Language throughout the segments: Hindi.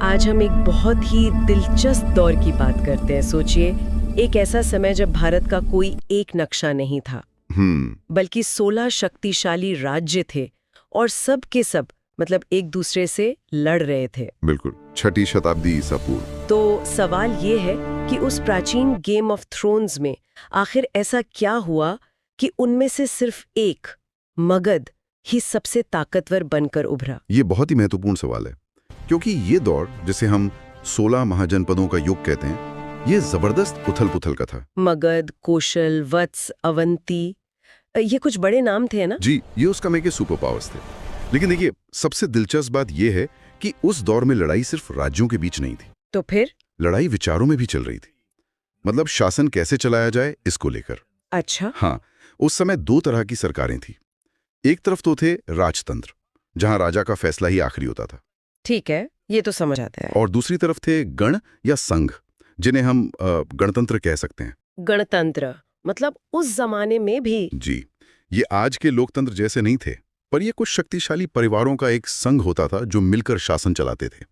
आज हम एक बहुत ही दिलचस्प दौर की बात करते हैं। सोचिए, एक ऐसा समय जब भारत का कोई एक नक्शा नहीं था, बल्कि 16 शक्तिशाली राज्य थे और सब के सब मतलब एक दूसरे से लड़ रहे थे। बिल्कुल, छठी शताब्दी ईसा पूर्व। तो सवाल ये है कि उस प्राचीन गेम ऑफ थ्रोन्स में आखिर ऐसा क्या हुआ कि उनमें से सिर्फ एक, मगध, ही सबसे ताकतवर बनकर उभरा। ये बहुत ही महत्वपूर्ण सवाल है, क्योंकि ये दौर जिसे हम 16 महाजनपदों का युग कहते हैं, ये जबरदस्त उथल-पुथल का था। मगध, कौशल, वत्स, अवंती, ये कुछ बड़े नाम थे ना? जी, ये उस समय के सुपर पावर्स थे। लेकिन देखिए, सबसे दिलचस्प बात ये है कि उस दौर में लड़ाई सिर्फ राज्यों के बीच नहीं थी। तो फिर? लड़ाई विचारों में भी चल रही थी। मतलब शासन कैसे चलाया जाए, इसको लेकर। अच्छा। हाँ, उस समय दो तरह की सरकारें थी। एक तरफ तो थे राजतंत्र, जहां राजा का फैसला ही आखिरी होता था। ठीक है, ये तो समझ आता है। और दूसरी तरफ थे गण या संघ, जिन्हें हम गणतंत्र कह सकते हैं। गणतंत्र मतलब उस जमाने में भी? जी, ये आज के लोकतंत्र जैसे नहीं थे, पर ये कुछ शक्तिशाली परिवारों का एक संघ होता था जो मिलकर शासन चलाते थे।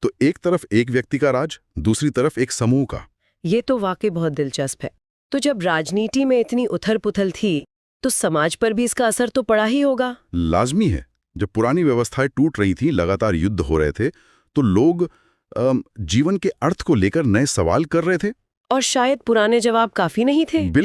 तो एक तरफ एक व्यक्ति का राज, दूसरी तरफ एक समूह का। ये तो वाकई बहुत दिलचस्प है। तो जब राजनीति में इतनी उथल-पुथल थी, तो समाज पर भी इसका असर तो पड़ा ही होगा। लाजमी है। जब पुरानी व्यवस्थाएं टूट रही थी, लगातार युद्ध हो रहे थे, तो लोग जीवन के अर्थ को लेकर नए सवाल कर रहे थे। और शायद पुराने जवाब काफी नहीं थे। बिल्कुल।